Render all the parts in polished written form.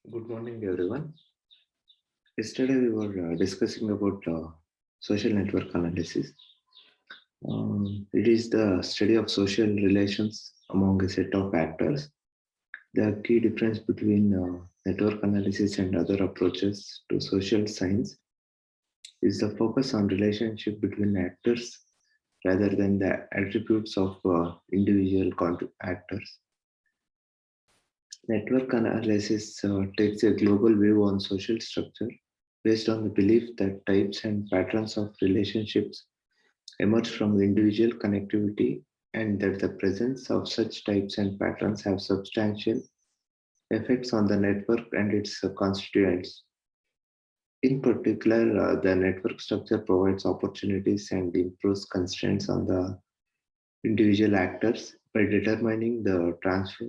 Good morning, everyone. Yesterday we were discussing about social network analysis. It is the study of social relations among a set of actors. The key difference between network analysis and other approaches to social science is the focus on relationship between actors rather than the attributes of individual actors. Network analysis takes a global view on social structure based on the belief that types and patterns of relationships emerge from the individual connectivity and that the presence of such types and patterns have substantial effects on the network and its constituents. In particular, the network structure provides opportunities and improves constraints on the individual actors by determining the transfer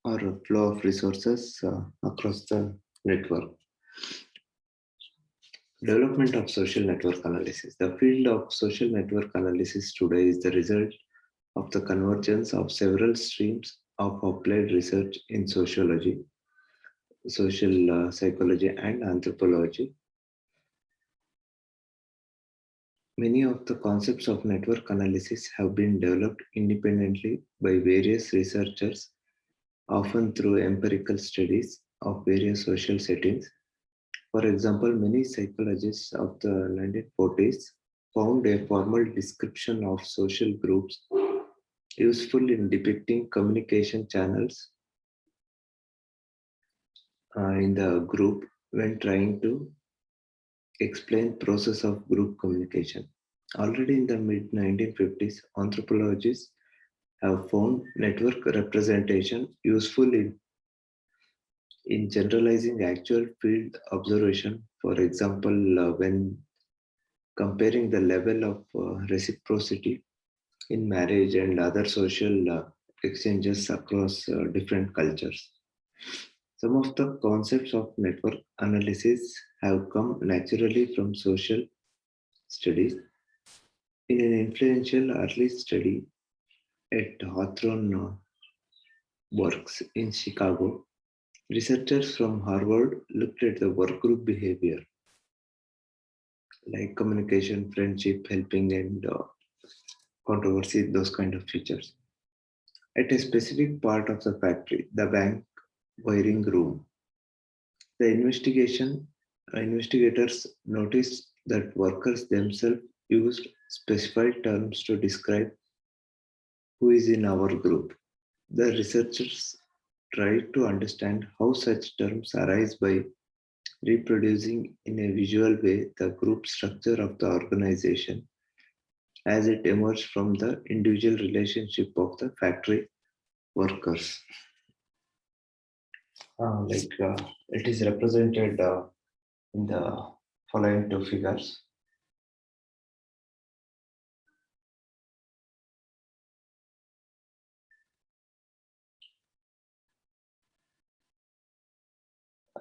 or a flow of resources across the network. Development of social network analysis. The field of social network analysis today is the result of the convergence of several streams of applied research in sociology, social psychology, and anthropology. Many of the concepts of network analysis have been developed independently by various researchers, often through empirical studies of various social settings. For example, many psychologists of the 1940s found a formal description of social groups useful in depicting communication channels in the group when trying to explain process of group communication. Already in the mid 1950s, anthropologists have found network representation useful in generalizing actual field observation. For example, when comparing the level of reciprocity in marriage and other social exchanges across different cultures. Some of the concepts of network analysis have come naturally from social studies. In an influential early study at Hawthorne Works in Chicago, researchers from Harvard looked at the workgroup behavior like communication, friendship, helping, and controversy, those kind of features. At a specific part of the factory, the bank wiring room, the investigators noticed that workers themselves used specified terms to describe who is in our group. The researchers tried to understand how such terms arise by reproducing in a visual way the group structure of the organization as it emerged from the individual relationship of the factory workers. It is represented in the following two figures.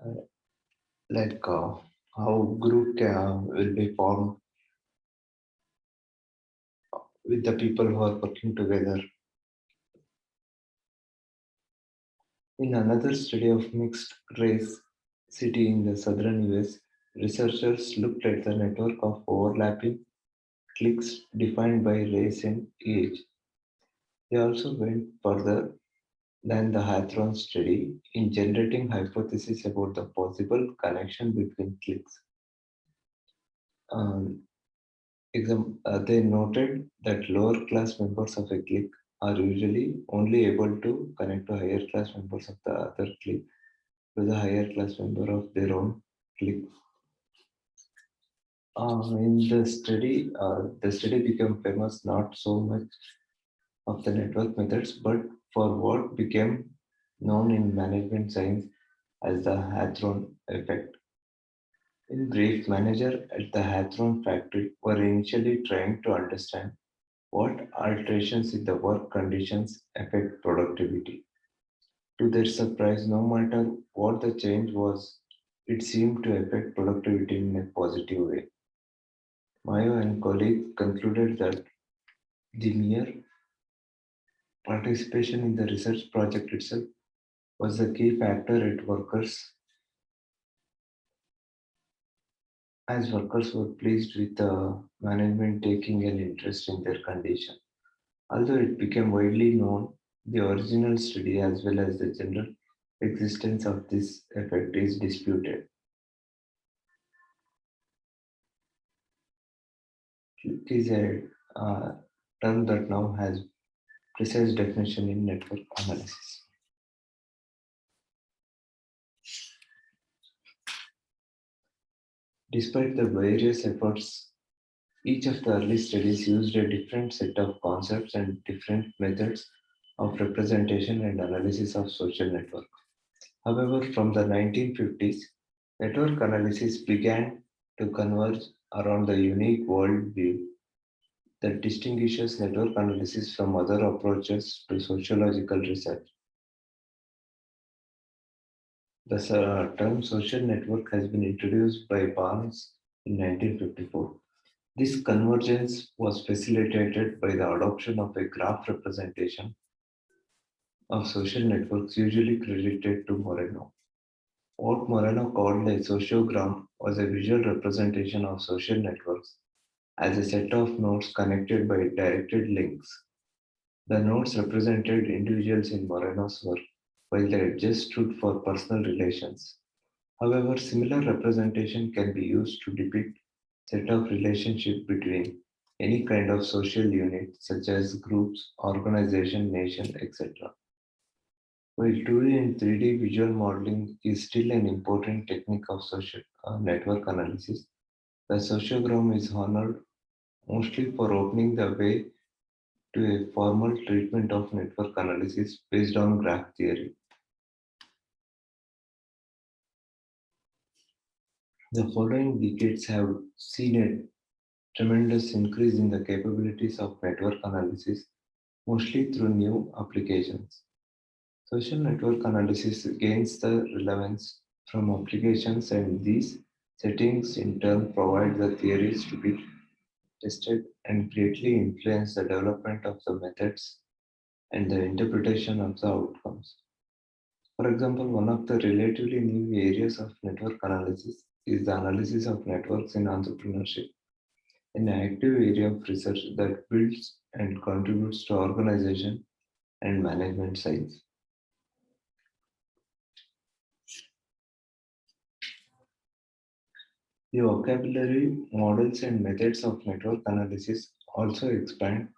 Uh, like how group will be formed with the people who are working together. In another study of mixed race city in the southern US, researchers looked at the network of overlapping cliques defined by race and age. They also went further than the Hawthorne study in generating hypotheses about the possible connection between cliques. Um, they noted that lower class members of a clique are usually only able to connect to higher class members of the other clique to the higher class member of their own clique. In the study became famous not so much of the network methods, but for what became known in management science as the Hawthorne effect. In brief, managers at the Hawthorne factory were initially trying to understand what alterations in the work conditions affect productivity. To their surprise, no matter what the change was, it seemed to affect productivity in a positive way. Mayo and colleagues concluded that the mere Participation in the research project itself was a key factor at workers, as workers were pleased with the management taking an interest in their condition. Although it became widely known, the original study as well as the general existence of this effect is disputed. It is a term that now has precise definition in network analysis. Despite the various efforts, each of the early studies used a different set of concepts and different methods of representation and analysis of social network. However, from the 1950s, network analysis began to converge around the unique worldview that distinguishes network analysis from other approaches to sociological research. The term social network has been introduced by Barnes in 1954. This convergence was facilitated by the adoption of a graph representation of social networks, usually credited to Moreno. What Moreno called a sociogram was a visual representation of social networks as a set of nodes connected by directed links. The nodes represented individuals in Moreno's work, while the edges stood for personal relations. However, similar representation can be used to depict set of relationship between any kind of social unit such as groups, organization, nation, etc. While 2D and 3D visual modeling is still an important technique of social network analysis, the sociogram is honored mostly for opening the way to a formal treatment of network analysis based on graph theory. The following decades have seen a tremendous increase in the capabilities of network analysis, mostly through new applications. Social network analysis gains the relevance from applications, and these settings in turn provide the theories to be tested and greatly influence the development of the methods and the interpretation of the outcomes. For example, one of the relatively new areas of network analysis is the analysis of networks in entrepreneurship, an active area of research that builds and contributes to organization and management science. The vocabulary, models, and methods of network analysis also expand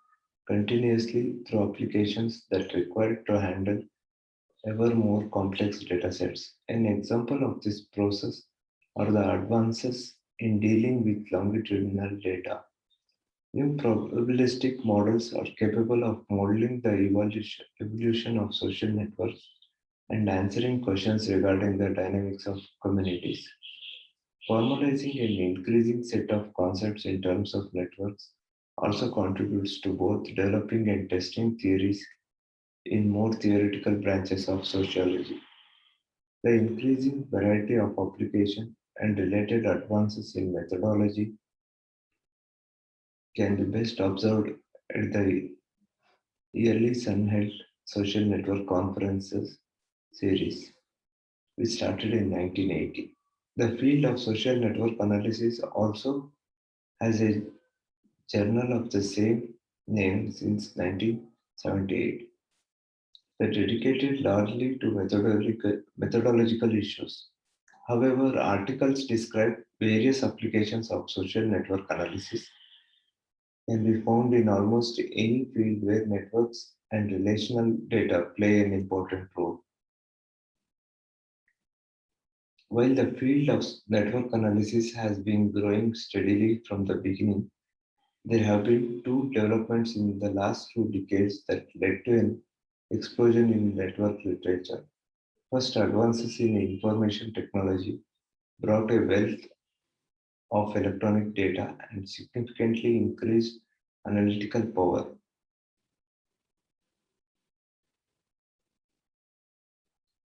continuously through applications that require to handle ever more complex datasets. An example of this process are the advances in dealing with longitudinal data. New probabilistic models are capable of modeling the evolution of social networks and answering questions regarding the dynamics of communities. Formalizing an increasing set of concepts in terms of networks also contributes to both developing and testing theories in more theoretical branches of sociology. The increasing variety of application and related advances in methodology can be best observed at the yearly Sunheld Social Network Conferences series, which started in 1980. The field of social network analysis also has a journal of the same name since 1978 that dedicated largely to methodological issues. However, articles describe various applications of social network analysis can be found in almost any field where networks and relational data play an important role. While the field of network analysis has been growing steadily from the beginning, there have been two developments in the last few decades that led to an explosion in network literature. First, advances in information technology brought a wealth of electronic data and significantly increased analytical power.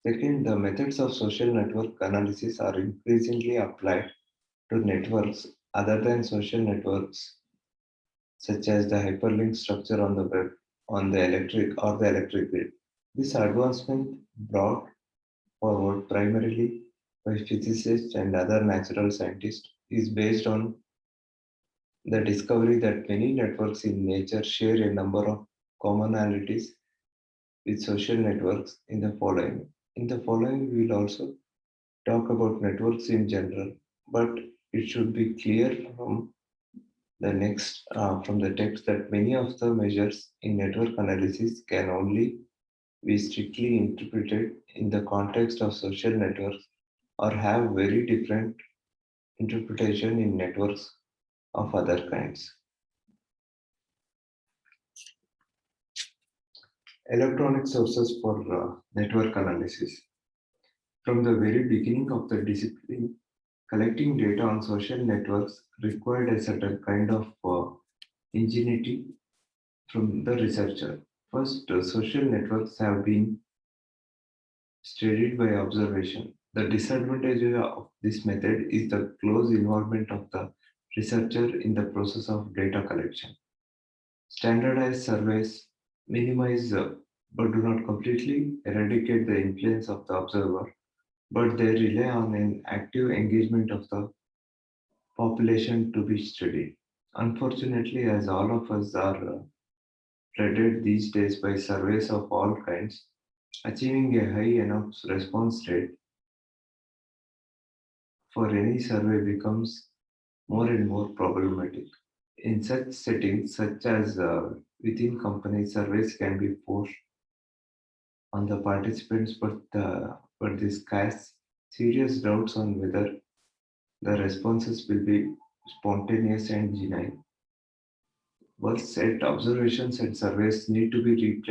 Second, the methods of social network analysis are increasingly applied to networks other than social networks, such as the hyperlink structure on the web. on the electric grid. This advancement brought forward primarily by physicists and other natural scientists is based on the discovery that many networks in nature share a number of commonalities with social networks in the following. In the following, we will also talk about networks in general, but it should be clear from the text that many of the measures in network analysis can only be strictly interpreted in the context of social networks or have very different interpretation in networks of other kinds. Electronic sources for network analysis. From the very beginning of the discipline, collecting data on social networks required a certain kind of ingenuity from the researcher. First, social networks have been studied by observation. The disadvantage of this method is the close involvement of the researcher in the process of data collection. Standardized surveys minimize but do not completely eradicate the influence of the observer, but they rely on an active engagement of the population to be studied. Unfortunately, as all of us are flooded these days by surveys of all kinds, achieving a high enough response rate for any survey becomes more and more problematic. In such settings, such as within companies, surveys can be forced on the participants, but this casts serious doubts on whether the responses will be spontaneous and genuine. Once set, observations and surveys need to be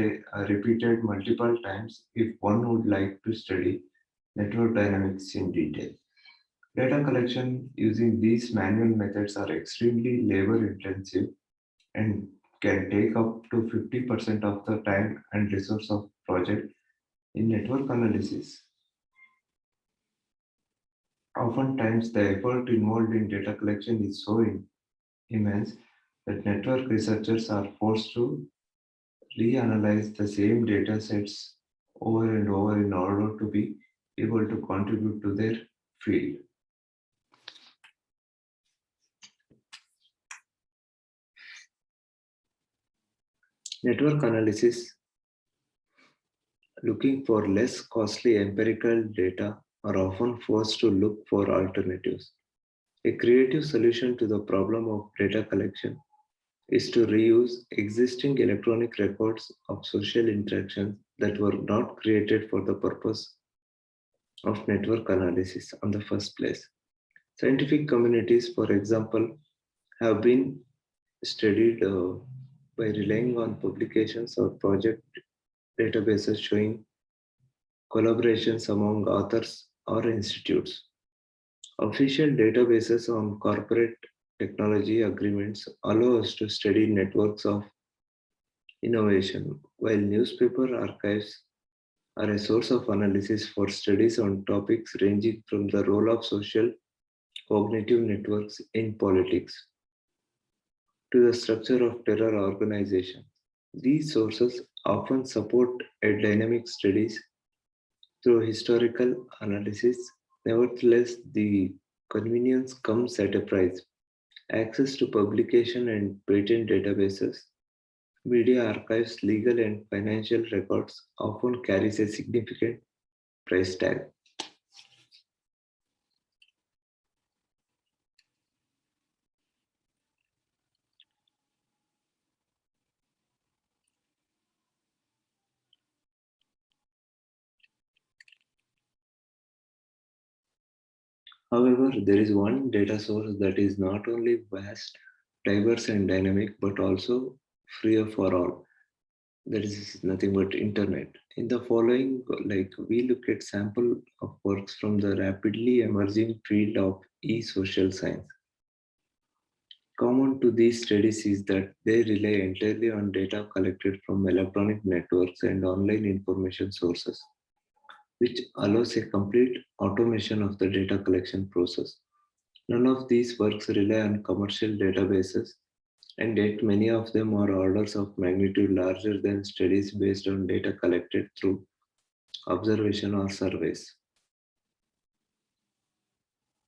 repeated multiple times if one would like to study network dynamics in detail. Data collection using these manual methods are extremely labor intensive and can take up to 50% of the time and resource of project in network analysis. Oftentimes, the effort involved in data collection is so immense that network researchers are forced to reanalyze the same data sets over and over in order to be able to contribute to their field. Network analysis, looking for less costly empirical data, are often forced to look for alternatives. A creative solution to the problem of data collection is to reuse existing electronic records of social interactions that were not created for the purpose of network analysis in the first place. Scientific communities, for example, have been studied by relying on publications or project databases showing collaborations among authors or institutes. Official databases on corporate technology agreements allow us to study networks of innovation, while newspaper archives are a source of analysis for studies on topics ranging from the role of social cognitive networks in politics to the structure of terror organizations. These sources often support a dynamic studies through historical analysis. Nevertheless, the convenience comes at a price. Access to publication and patent databases, media archives, legal and financial records often carries a significant price tag. However, there is one data source that is not only vast, diverse and dynamic, but also free for all. That is nothing but internet. In the following, we look at sample of works from the rapidly emerging field of e-social science. Common to these studies is that they rely entirely on data collected from electronic networks and online information sources, which allows a complete automation of the data collection process. None of these works rely on commercial databases and yet many of them are orders of magnitude larger than studies based on data collected through observation or surveys.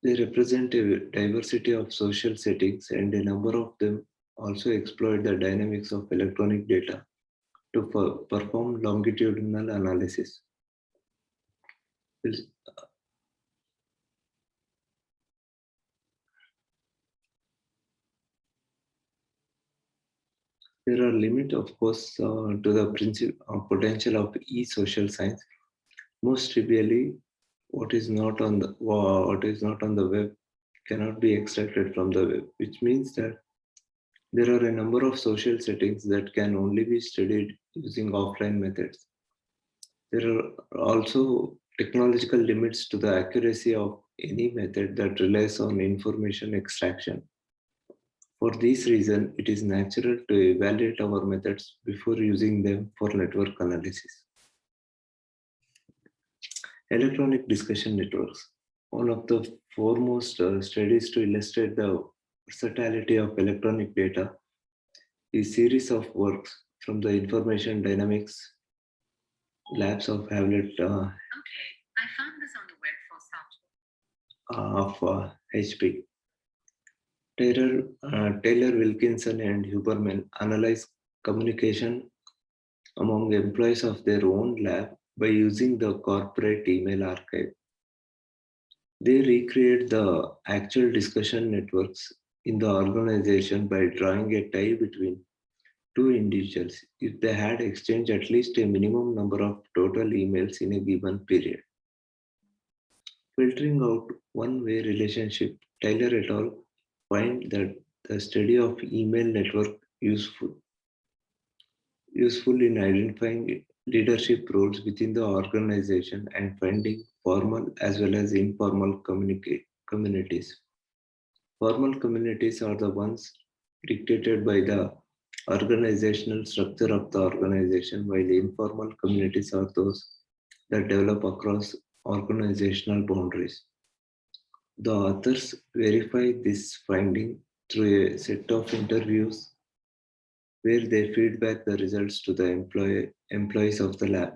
They represent a diversity of social settings, and a number of them also exploit the dynamics of electronic data to perform longitudinal analysis. There are limits, of course, to the potential of e-social science. Most trivially, what is not on the web cannot be extracted from the web, which means that there are a number of social settings that can only be studied using offline methods. There are also technological limits to the accuracy of any method that relies on information extraction. For this reason, it is natural to evaluate our methods before using them for network analysis. Electronic discussion networks. One of the foremost studies to illustrate the versatility of electronic data is series of works from the information dynamics labs of Hewlett Okay, I found this on the web for sample. of HP. Taylor Wilkinson and Huberman analyzed communication among employees of their own lab by using the corporate email archive. They recreate the actual discussion networks in the organization by drawing a tie between two individuals if they had exchanged at least a minimum number of total emails in a given period. Filtering out one-way relationship, Taylor et al. Find that the study of email network useful in identifying leadership roles within the organization and finding formal as well as informal communities. Formal communities are the ones dictated by the organizational structure of the organization, while informal communities are those that develop across organizational boundaries. The authors verify this finding through a set of interviews where they feed back the results to the employees of the lab.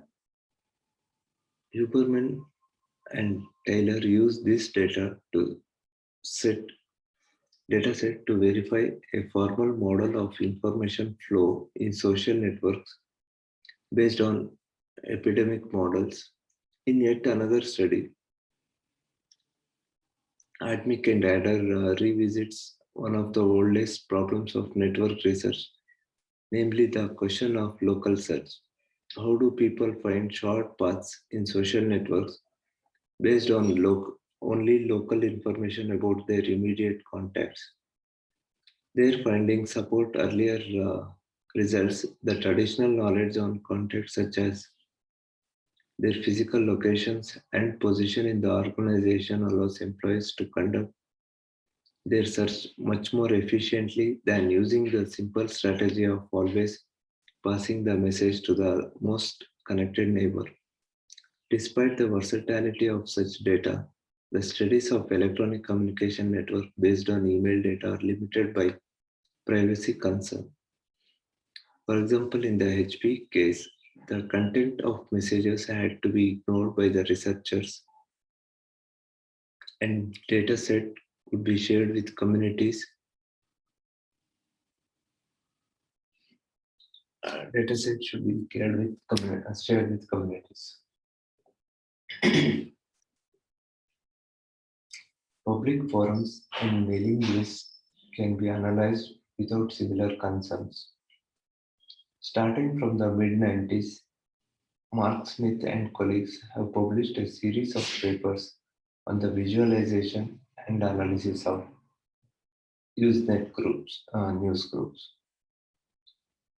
Huberman and Taylor use this set dataset to verify a formal model of information flow in social networks based on epidemic models. In yet another study, Admick and Adder revisits one of the oldest problems of network research, namely the question of local search. How do people find short paths in social networks based on only local information about their immediate contacts? Their findings support earlier results. The traditional knowledge on contacts, such as their physical locations and position in the organization, allows employees to conduct their search much more efficiently than using the simple strategy of always passing the message to the most connected neighbor. Despite the versatility of such data, the studies of electronic communication network based on email data are limited by privacy concern. For example, in the HP case, the content of messages had to be ignored by the researchers, and data set could be shared with communities. Data set should be shared with communities. Public forums and mailing lists can be analyzed without similar concerns. Starting from the mid-90s, Mark Smith and colleagues have published a series of papers on the visualization and analysis of Usenet news groups,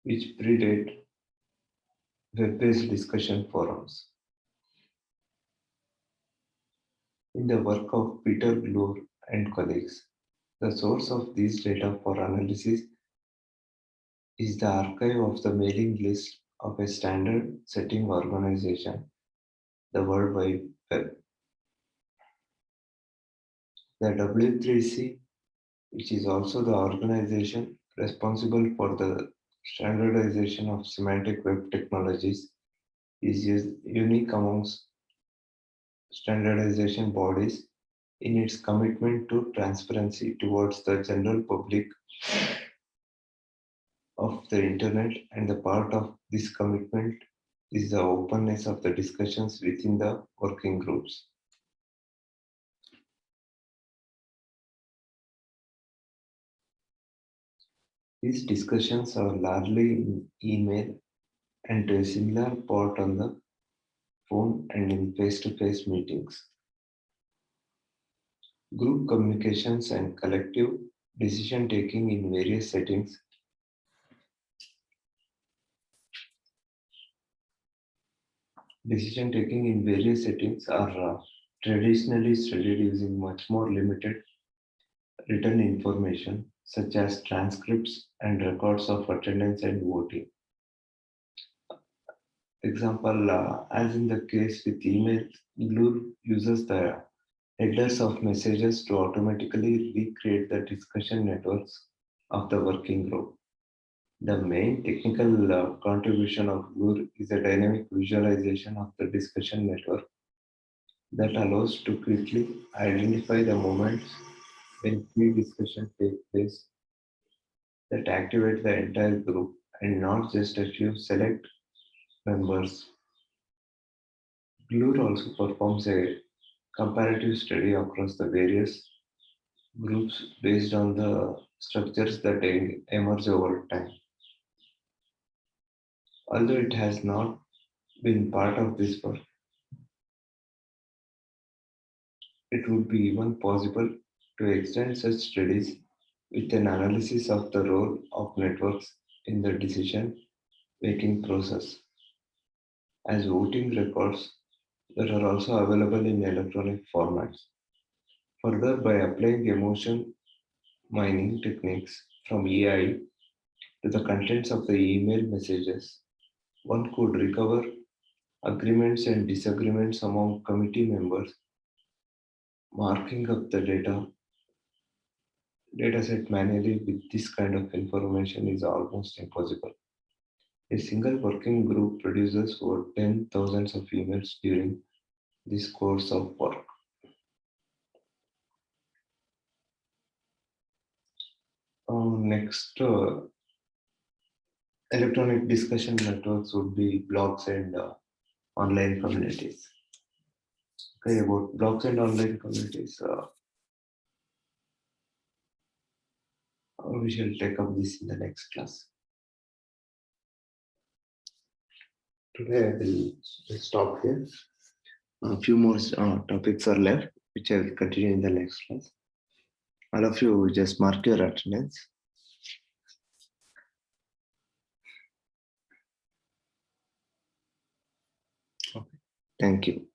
which predate web-based discussion forums. In the work of Peter Bloor and colleagues, the source of these data for analysis is the archive of the mailing list of a standard setting organization, the World Wide Web. The W3C, which is also the organization responsible for the standardization of semantic web technologies, is unique amongst standardization bodies in its commitment to transparency towards the general public of the internet, and the part of this commitment is the openness of the discussions within the working groups. These discussions are largely in email and to a similar part on the phone and in face-to-face meetings. Group communications and collective decision taking in various settings are traditionally studied using much more limited written information, such as transcripts and records of attendance and voting. Example, as in the case with email, Glue uses the headers of messages to automatically recreate the discussion networks of the working group. The main technical contribution of Glue is a dynamic visualization of the discussion network that allows to quickly identify the moments when key discussion take place that activate the entire group and not just a few select members. Glue also performs a comparative study across the various groups based on the structures that emerge over time. Although it has not been part of this work, it would be even possible to extend such studies with an analysis of the role of networks in the decision-making process. As voting records that are also available in electronic formats. Further, by applying emotion mining techniques from AI to the contents of the email messages, one could recover agreements and disagreements among committee members. Marking up the dataset manually with this kind of information is almost impossible. A single working group produces over 10,000 of emails during this course of work. Next, electronic discussion networks would be blogs and online communities. Okay, about blogs and online communities, we shall take up this in the next class. Today I will stop here. A few more topics are left, which I will continue in the next class. All of you just mark your attendance. Okay. Thank you.